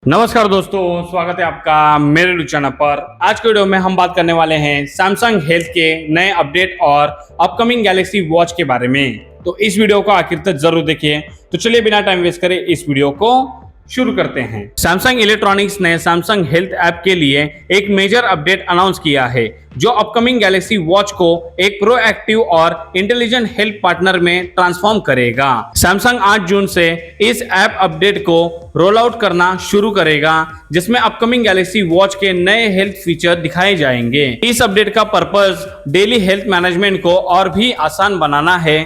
नमस्कार दोस्तों, स्वागत है आपका मेरे YouTube चैनल पर। आज के वीडियो में हम बात करने वाले हैं सैमसंग हेल्थ के नए अपडेट और अपकमिंग गैलेक्सी वॉच के बारे में। तो इस वीडियो को आखिर तक जरूर देखिए। तो चलिए बिना टाइम वेस्ट करे इस वीडियो को शुरू करते हैं। सैमसंग इलेक्ट्रॉनिक्स ने सैमसंग हेल्थ ऐप के लिए एक मेजर अपडेट अनाउंस किया है, जो अपकमिंग गैलेक्सी वॉच को एक प्रोएक्टिव और इंटेलिजेंट हेल्थ पार्टनर में ट्रांसफॉर्म करेगा। सैमसंग 8 जून से इस ऐप अपडेट को रोल आउट करना शुरू करेगा, जिसमें अपकमिंग गैलेक्सी वॉच के नए हेल्थ फीचर दिखाए जाएंगे। इस अपडेट का पर्पस डेली हेल्थ मैनेजमेंट को और भी आसान बनाना है।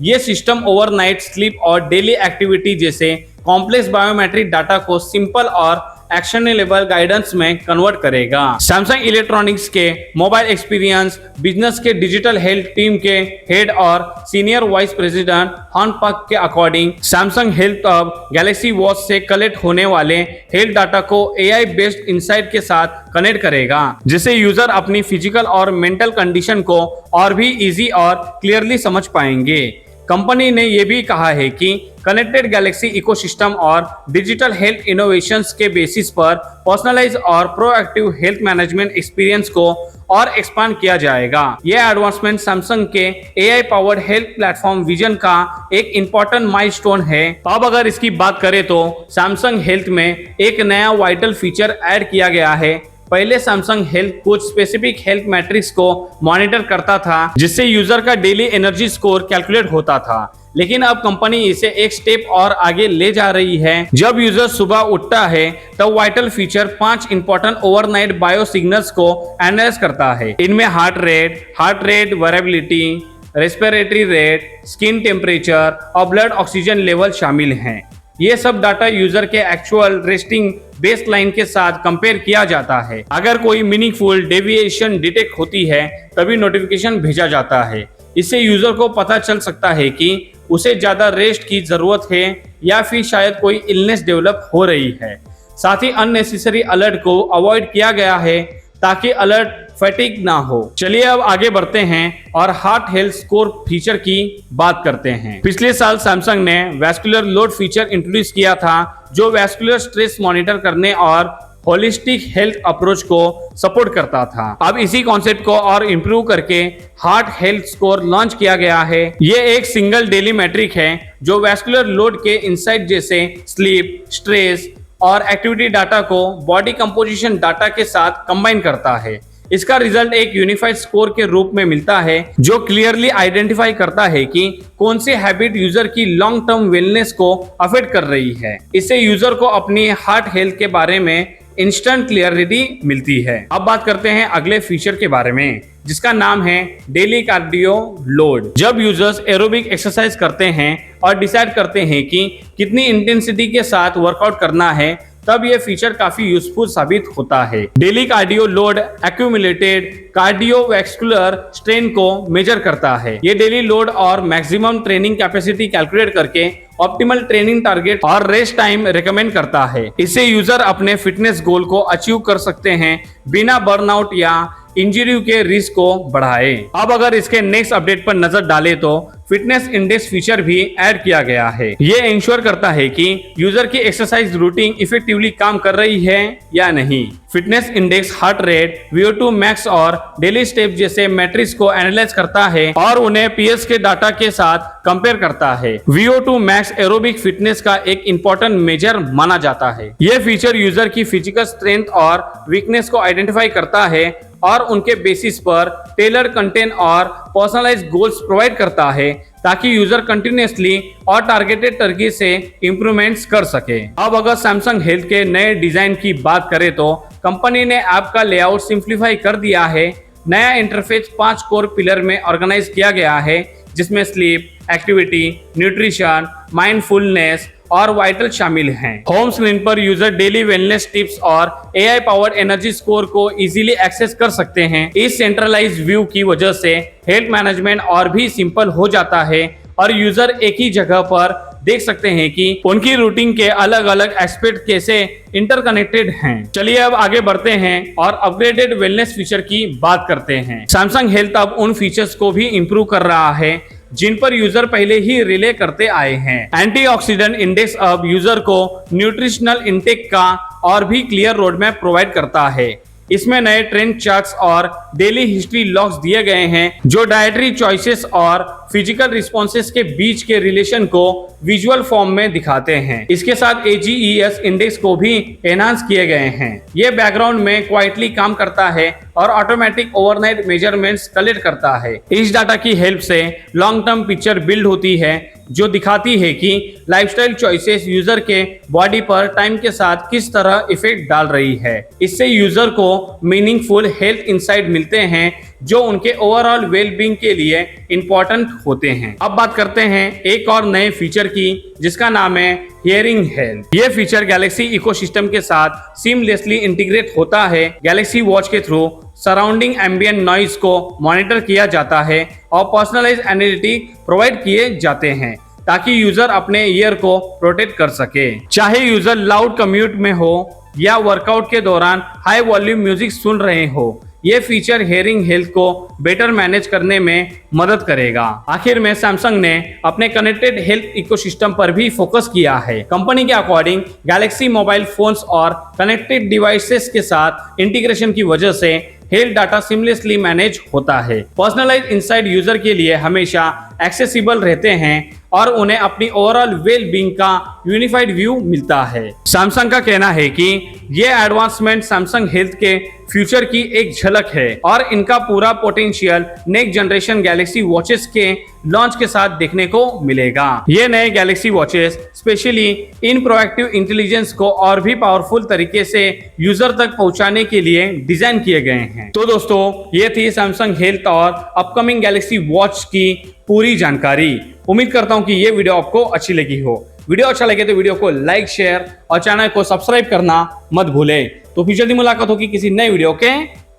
ये सिस्टम ओवरनाइट स्लीप और डेली एक्टिविटी जैसे कॉम्प्लेक्स बायोमेट्रिक डाटा को सिंपल और एक्शनेबल गाइडेंस में कन्वर्ट करेगा। सैमसंग इलेक्ट्रॉनिक्स के मोबाइल एक्सपीरियंस बिजनेस के डिजिटल हेल्थ टीम के हेड और सीनियर वाइस प्रेसिडेंट हॉन पक के अकॉर्डिंग, सैमसंग हेल्थ अब गैलेक्सी वॉच से कलेक्ट होने वाले हेल्थ डाटा को एआई बेस्ड इंसाइट के साथ कनेक्ट करेगा, जिससे यूजर अपनी फिजिकल और मेंटल कंडीशन को और भी इजी और क्लियरली समझ पाएंगे। कंपनी ने यह भी कहा है कि कनेक्टेड गैलेक्सी इकोसिस्टम और डिजिटल हेल्थ इनोवेशंस के बेसिस पर पर्सनलाइज और प्रोएक्टिव हेल्थ मैनेजमेंट एक्सपीरियंस को और एक्सपांड किया जाएगा। यह एडवांसमेंट सैमसंग के AI powered health platform vision का एक इंपॉर्टेंट माइलस्टोन है। अब अगर इसकी बात करें तो सैमसंग हेल्थ में एक नया वाइटल फीचर ऐड किया गया है। पहले सैमसंग हेल्थ कुछ स्पेसिफिक हेल्थ मैट्रिक्स को मॉनिटर करता था, जिससे यूजर का डेली एनर्जी स्कोर कैलकुलेट होता था, लेकिन अब कंपनी इसे एक स्टेप और आगे ले जा रही है। जब यूजर सुबह उठता है तब vital feature 5 important overnight bio signals को एनालाइज करता है। इनमें heart rate variability, respiratory rate, skin temperature और ब्लड ऑक्सीजन लेवल शामिल हैं। ये सब डाटा यूजर के एक्चुअल रेस्टिंग बेसलाइन के साथ कंपेयर किया जाता है। अगर कोई मीनिंगफुल डेविएशन डिटेक्ट होती है तभी नोटिफिकेशन भेजा जाता है। इससे यूजर को पता चल सकता है कि उसे ज्यादा रेस्ट की जरूरत है या फिर शायद कोई इलनेस डेवलप हो रही है। साथ ही अननेसेसरी अलर्ट को अवॉइड किया गया है ताकि अलर्ट फैटिग ना हो। चलिए अब आगे बढ़ते हैं और हार्ट हेल्थ स्कोर फीचर की बात करते हैं। पिछले साल सैमसंग ने वैस्कुलर लोड फीचर इंट्रोड्यूस किया था, जो वैस्कुलर स्ट्रेस मॉनिटर करने और होलिस्टिक हेल्थ अप्रोच को सपोर्ट करता था। अब इसी कॉन्सेप्ट को और इम्प्रूव करके हार्ट हेल्थ स्कोर लॉन्च किया गया है। ये एक सिंगल डेली मैट्रिक है जो वैस्कुलर लोड के इनसाइट जैसे स्लीप, स्ट्रेस और एक्टिविटी डाटा को बॉडी कंपोजिशन डाटा के साथ कंबाइन करता है। इसका रिजल्ट एक यूनिफाइड स्कोर के रूप में मिलता है, जो क्लियरली आइडेंटिफाई करता है कि कौन सी हैबिट यूजर की लॉन्ग टर्म वेलनेस को अफेक्ट कर रही है। इससे यूजर को अपनी हार्ट हेल्थ के बारे में इंस्टेंट क्लियरिटी मिलती है। अब बात करते हैं अगले फीचर के बारे में, जिसका नाम है डेली कार्डियो लोड। जब यूजर्स एरोबिक एक्सरसाइज करते हैं और डिसाइड करते हैं कि कितनी इंटेंसिटी के साथ वर्कआउट करना है, तब यह फीचर काफी यूजफुल साबित होता है। Daily cardio load accumulated cardiovascular strain को मेजर करता है। ये डेली लोड और मैक्सिमम ट्रेनिंग कैपेसिटी कैलकुलेट करके ऑप्टिमल ट्रेनिंग टारगेट और रेस्ट टाइम रेकमेंड करता है। इससे यूजर अपने फिटनेस गोल को अचीव कर सकते हैं बिना बर्नआउट या इंजरी के रिस्क को बढ़ाए। अब अगर इसके नेक्स्ट अपडेट पर नजर डालें तो फिटनेस इंडेक्स फीचर भी ऐड किया गया है। ये इंश्योर करता है कि यूजर की एक्सरसाइज रूटीन इफेक्टिवली काम कर रही है या नहीं। Fitness index heart rate, VO2 max और डेली स्टेप जैसे मैट्रिक्स को एनालाइज करता है और उन्हें PS के डाटा के साथ कंपेयर करता है। VO2 मैक्स एरोबिक फिटनेस का एक इंपॉर्टेंट मेजर माना जाता है। यह फीचर यूजर की फिजिकल स्ट्रेंथ और वीकनेस को आइडेंटिफाई करता है और उनके बेसिस पर टेलर कंटेंट और पर्सनलाइज्ड गोल्स प्रोवाइड करता है, ताकि यूजर कंटिन्यूअसली और टारगेटेड तरीके से इंप्रूवमेंट्स कर सके। अब अगर सैमसंग हेल्थ के नए डिजाइन की बात करें तो कंपनी ने ऐप का लेआउट सिंप्लीफाई कर दिया है। नया इंटरफेस 5 कोर पिलर में ऑर्गेनाइज किया गया है, जिसमें स्लीप, एक्टिविटी, न्यूट्रिशन, माइंडफुलनेस और वाइटल शामिल हैं। होम स्क्रीन पर यूजर डेली वेलनेस टिप्स और एआई पावर्ड एनर्जी स्कोर को इजीली एक्सेस कर सकते हैं। इस सेंट्रलाइज्ड व्यू की वजह से हेल्थ मैनेजमेंट और भी सिंपल हो जाता है और यूजर एक ही जगह पर देख सकते हैं कि उनकी रूटीन के अलग अलग एस्पेक्ट कैसे इंटरकनेक्टेड हैं। चलिए अब आगे बढ़ते हैं और अपग्रेडेड वेलनेस फीचर की बात करते हैं। सैमसंग हेल्थ अब उन फीचर्स को भी इंप्रूव कर रहा है जिन पर यूजर पहले ही रिले करते आए हैं। एंटीऑक्सीडेंट इंडेक्स अब यूजर को न्यूट्रिशनल इंटेक का और भी क्लियर रोड मैप प्रोवाइड करता है। इसमें नए ट्रेंड चार्ट्स और डेली हिस्ट्री लॉग्स दिए गए हैं जो डाइटरी चॉइसेस और फिजिकल रिस्पॉन्सेस के बीच के रिलेशन को विजुअल फॉर्म में दिखाते हैं। इसके साथ AGES इंडेक्स को भी एनहांस किए गए हैं। ये बैकग्राउंड में क्वाइटली काम करता है और ऑटोमेटिक ओवरनाइट मेजरमेंट्स कलेक्ट करता है। इस डाटा की हेल्प से लॉन्ग टर्म पिक्चर बिल्ड होती है जो दिखाती है कि लाइफस्टाइल चॉइसेस यूजर के बॉडी पर टाइम के साथ किस तरह इफेक्ट डाल रही है। इससे यूजर को मीनिंगफुल हेल्थ इंसाइट मिलते हैं जो उनके ओवरऑल वेलबींग के लिए इंपॉर्टेंट होते हैं। अब बात करते हैं एक और नए फीचर की जिसका नाम है हियरिंग हेल्थ। ये फीचर गैलेक्सी इकोसिस्टम के साथ सीमलेसली इंटीग्रेट होता है। गैलेक्सी वॉच के थ्रू सराउंडिंग एम्बिएंट नॉइज को मॉनिटर किया जाता है और पर्सनलाइज्ड एनालिटिक्स प्रोवाइड किए जाते हैं ताकि यूजर अपने ईयर को प्रोटेक्ट कर सके। चाहे यूजर लाउड कम्यूट में हो या वर्कआउट के दौरान हाई वॉल्यूम म्यूजिक सुन रहे हो, ये फीचर हियरिंग हेल्थ को बेटर मैनेज करने में मदद करेगा। आखिर में सैमसंग ने अपने कनेक्टेड हेल्थ इकोसिस्टम पर भी फोकस किया है। कंपनी के अकॉर्डिंग गैलेक्सी मोबाइल फोन्स और कनेक्टेड डिवाइसेस के साथ इंटीग्रेशन की वजह से हेल्थ डाटा सीमलेसली मैनेज होता है। पर्सनलाइज्ड इनसाइट यूजर के लिए हमेशा एक्सेसिबल रहते हैं और उन्हें अपनी ओवरऑल वेल बीइंग का यूनिफाइड व्यू मिलता है। सैमसंग का कहना है कि ये एडवांसमेंट सैमसंग हेल्थ के फ्यूचर की एक झलक है और इनका पूरा potential next generation Galaxy watches के लॉन्च के साथ देखने को मिलेगा। ये नए Galaxy watches specially in proactive intelligence को और भी पावरफुल तरीके से यूजर तक पहुंचाने के लिए डिजाइन किए गए हैं। तो दोस्तों, ये थी सैमसंग हेल्थ और अपकमिंग गैलेक्सी वॉच की पूरी जानकारी। उम्मीद करता हूं कि ये वीडियो आपको अच्छी लगी हो। वीडियो अच्छा लगे तो वीडियो को लाइक, शेयर और चैनल को सब्सक्राइब करना मत भूलें। तो फ्यूचर की मुलाकात होगी किसी नए वीडियो के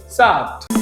साथ।